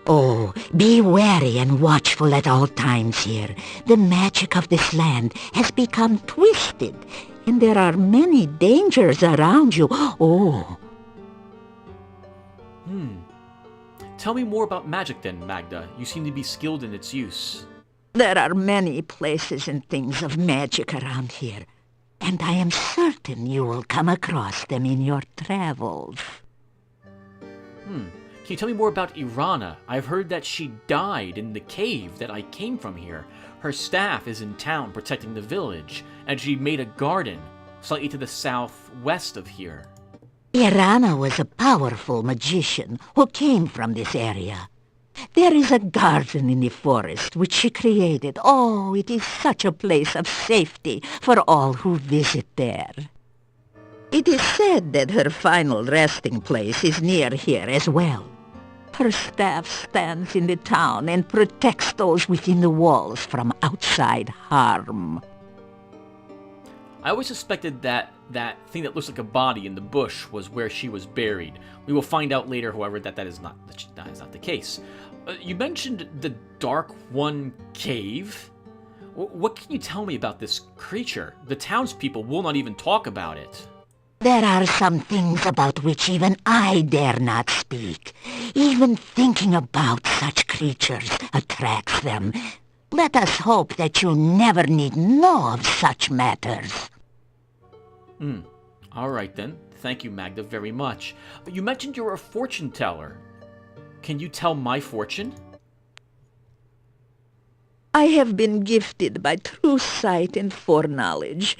Oh, be wary and watchful at all times here. The magic of this land has become twisted, and there are many dangers around you. Oh. Tell me more about magic then, Magda. You seem to be skilled in its use. There are many places and things of magic around here, and I am certain you will come across them in your travels. Can you tell me more about Irana? I've heard that she died in the cave that I came from here. Her staff is in town protecting the village, and she made a garden slightly to the southwest of here. Irana was a powerful magician who came from this area. There is a garden in the forest which she created. Oh, it is such a place of safety for all who visit there. It is said that her final resting place is near here as well. Her staff stands in the town and protects those within the walls from outside harm. I always suspected that thing that looks like a body in the bush was where she was buried. We will find out later, however, that is not the case. You mentioned the Dark One cave. What can you tell me about this creature? The townspeople will not even talk about it. There are some things about which even I dare not speak. Even thinking about such creatures attracts them. Let us hope that you never need know of such matters. All right then. Thank you, Magda, very much. You mentioned you're a fortune teller. Can you tell my fortune? I have been gifted by true sight and foreknowledge.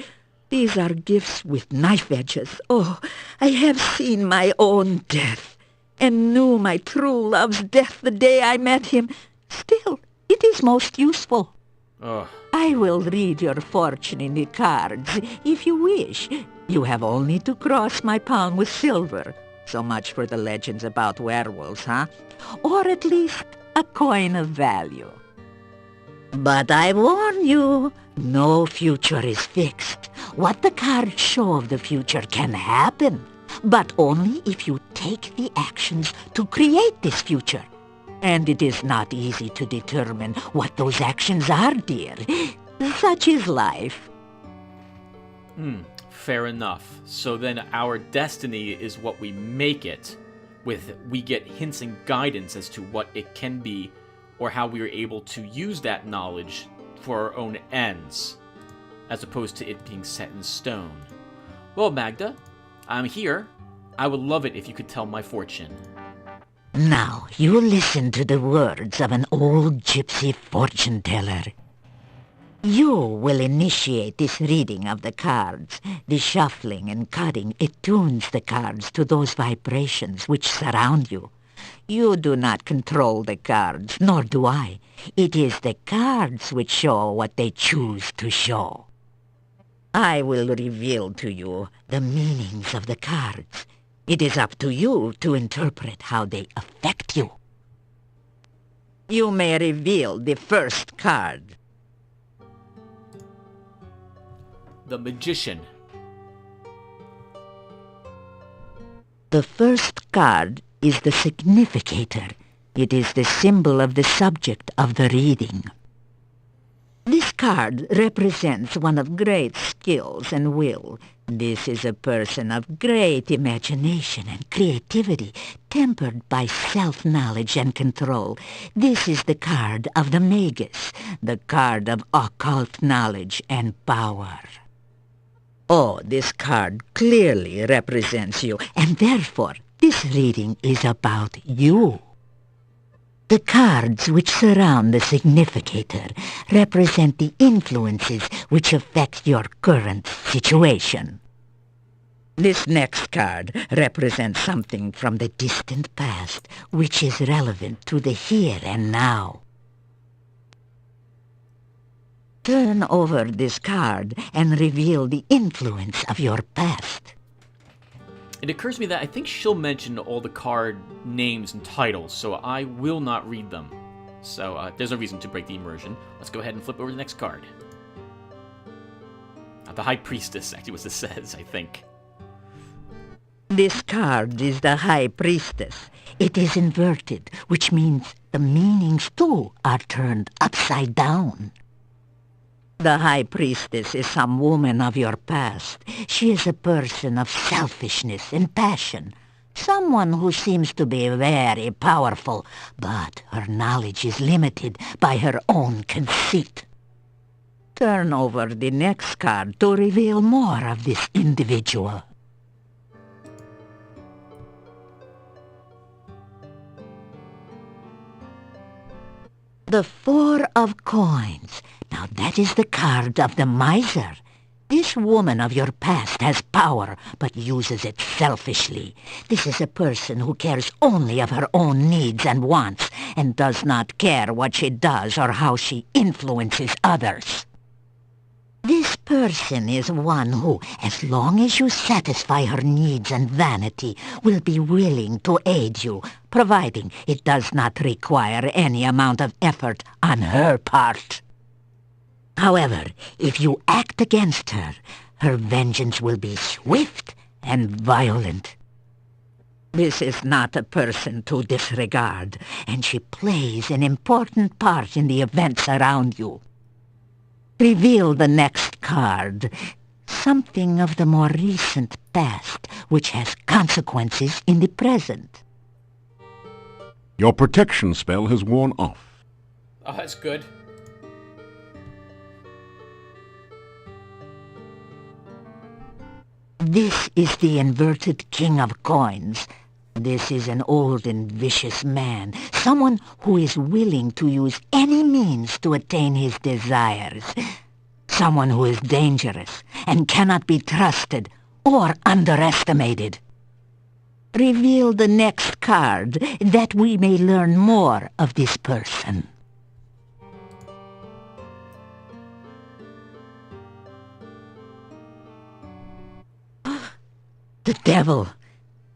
These are gifts with knife edges. Oh, I have seen my own death, and knew my true love's death the day I met him. Still, it is most useful. Ugh. I will read your fortune in the cards, if you wish. You have only to cross my palm with silver. So much for the legends about werewolves, huh? Or at least a coin of value. But I warn you, no future is fixed. What the cards show of the future can happen, but only if you take the actions to create this future. And it is not easy to determine what those actions are, dear. Such is life. Fair enough. So then our destiny is what we make it. We get hints and guidance as to what it can be, or how we are able to use that knowledge for our own ends, as opposed to it being set in stone. Well, Magda, I'm here. I would love it if you could tell my fortune. Now, you listen to the words of an old gypsy fortune-teller. You will initiate this reading of the cards. The shuffling and cutting attunes the cards to those vibrations which surround you. You do not control the cards, nor do I. It is the cards which show what they choose to show. I will reveal to you the meanings of the cards. It is up to you to interpret how they affect you. You may reveal the first card. The Magician. The first card is the significator. It is the symbol of the subject of the reading. This card represents one of great skills and will. This is a person of great imagination and creativity, tempered by self-knowledge and control. This is the card of the Magus, the card of occult knowledge and power. Oh, this card clearly represents you, and therefore this reading is about you. The cards which surround the significator represent the influences which affect your current situation. This next card represents something from the distant past which is relevant to the here and now. Turn over this card and reveal the influence of your past. It occurs to me that I think she'll mention all the card names and titles, so I will not read them. So there's no reason to break the immersion. Let's go ahead and flip over the next card. The High Priestess, actually, what this says, I think. This card is the High Priestess. It is inverted, which means the meanings, too, are turned upside down. The High Priestess is some woman of your past. She is a person of selfishness and passion. Someone who seems to be very powerful, but her knowledge is limited by her own conceit. Turn over the next card to reveal more of this individual. The Four of Coins. Now that is the card of the miser. This woman of your past has power, but uses it selfishly. This is a person who cares only of her own needs and wants, and does not care what she does or how she influences others. This person is one who, as long as you satisfy her needs and vanity, will be willing to aid you, providing it does not require any amount of effort on her part. However, if you act against her, her vengeance will be swift and violent. This is not a person to disregard, and she plays an important part in the events around you. Reveal the next card, something of the more recent past, which has consequences in the present. Your protection spell has worn off. Oh, that's good. This is the inverted King of Coins. This is an old and vicious man, someone who is willing to use any means to attain his desires. Someone who is dangerous and cannot be trusted or underestimated. Reveal the next card that we may learn more of this person. The devil.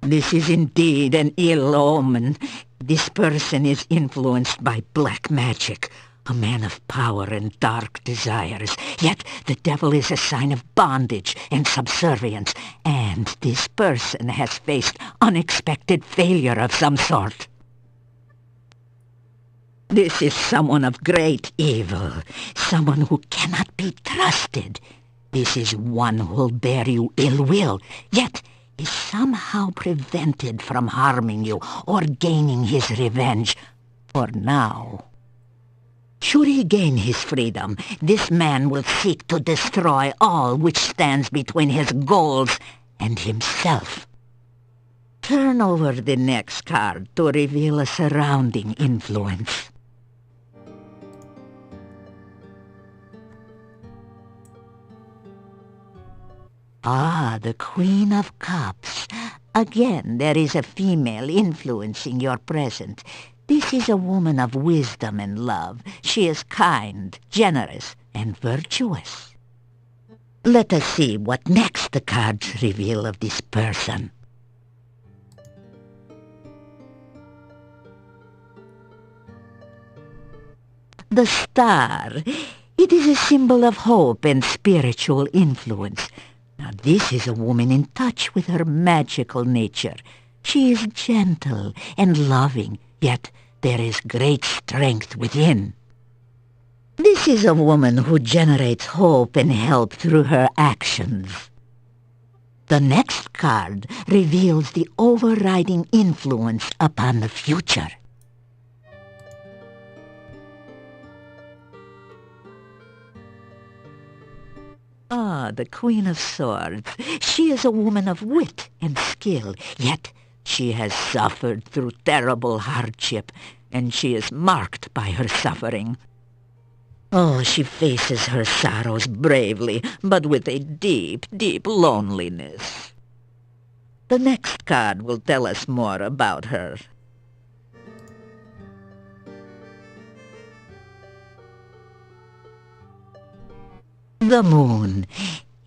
This is indeed an ill omen. This person is influenced by black magic, a man of power and dark desires. Yet the devil is a sign of bondage and subservience, and this person has faced unexpected failure of some sort. This is someone of great evil, someone who cannot be trusted. This is one who'll bear you ill will, yet is somehow prevented from harming you or gaining his revenge, for now. Should he gain his freedom, this man will seek to destroy all which stands between his goals and himself. Turn over the next card to reveal a surrounding influence. Ah, the Queen of Cups. Again, there is a female influencing your present. This is a woman of wisdom and love. She is kind, generous, and virtuous. Let us see what next the cards reveal of this person. The star. It is a symbol of hope and spiritual influence. Now this is a woman in touch with her magical nature. She is gentle and loving, yet there is great strength within. This is a woman who generates hope and help through her actions. The next card reveals the overriding influence upon the future. Ah, the Queen of Swords. She is a woman of wit and skill, yet she has suffered through terrible hardship, and she is marked by her suffering. Oh, she faces her sorrows bravely, but with a deep, deep loneliness. The next card will tell us more about her. The Moon.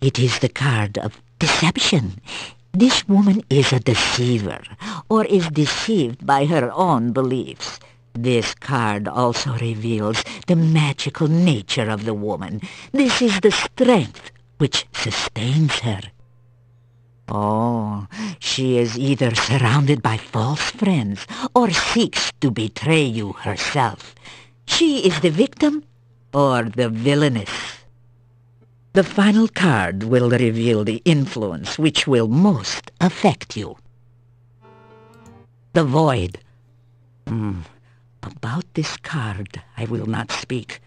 It is the card of deception. This woman is a deceiver, or is deceived by her own beliefs. This card also reveals the magical nature of the woman. This is the strength which sustains her. Oh, she is either surrounded by false friends, or seeks to betray you herself. She is the victim, or the villainess. The final card will reveal the influence which will most affect you. The Void. About this card I will not speak.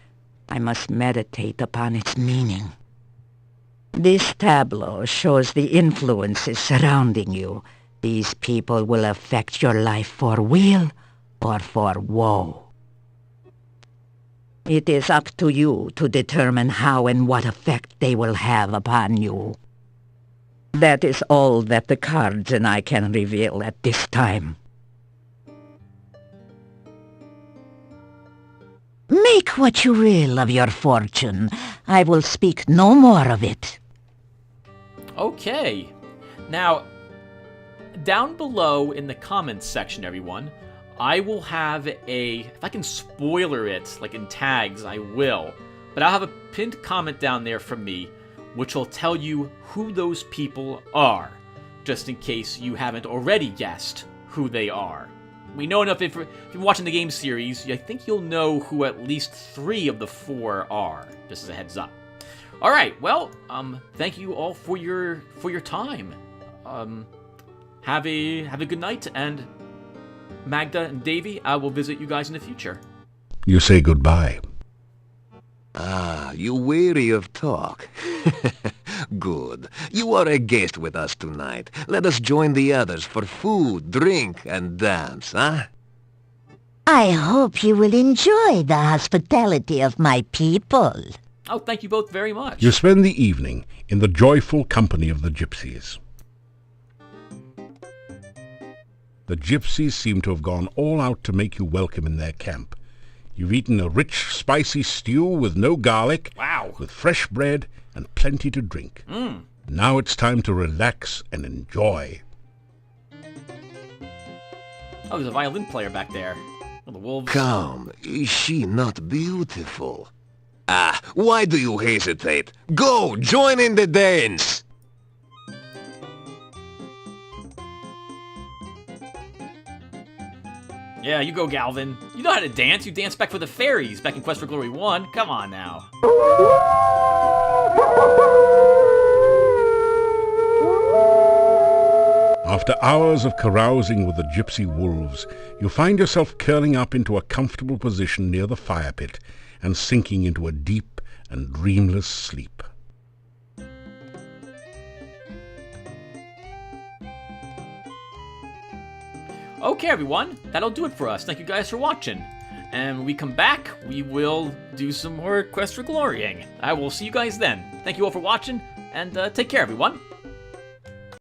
I must meditate upon its meaning. This tableau shows the influences surrounding you. These people will affect your life for weal or for woe. It is up to you to determine how and what effect they will have upon you. That is all that the cards and I can reveal at this time. Make what you will of your fortune. I will speak no more of it. Okay. Now, down below in the comments section, everyone, I will have if I can spoiler it, like in tags, I will. But I'll have a pinned comment down there from me, which will tell you who those people are, just in case you haven't already guessed who they are. We know enough, if you're watching the game series, I think you'll know who at least 3 of the 4 are, just as a heads up. Alright, well, thank you all for your time. Have a good night, and Magda and Davy, I will visit you guys in the future. You say goodbye. Ah, you weary of talk. Good. You are a guest with us tonight. Let us join the others for food, drink, and dance, huh? I hope you will enjoy the hospitality of my people. Oh, thank you both very much. You spend the evening in the joyful company of the gypsies. The gypsies seem to have gone all out to make you welcome in their camp. You've eaten a rich, spicy stew with no garlic, Wow. with fresh bread and plenty to drink. Now it's time to relax and enjoy. Oh, there's a violin player back there. Oh, the wolves. Come, is she not beautiful? Ah, why do you hesitate? Go, join in the dance! Yeah, you go, Galvin. You know how to dance. You danced back for the fairies back in Quest for Glory 1. Come on now. After hours of carousing with the gypsy wolves, you find yourself curling up into a comfortable position near the fire pit and sinking into a deep and dreamless sleep. Okay, everyone. That'll do it for us. Thank you guys for watching. And when we come back, we will do some more Quest for Glorying. I will see you guys then. Thank you all for watching, and take care, everyone.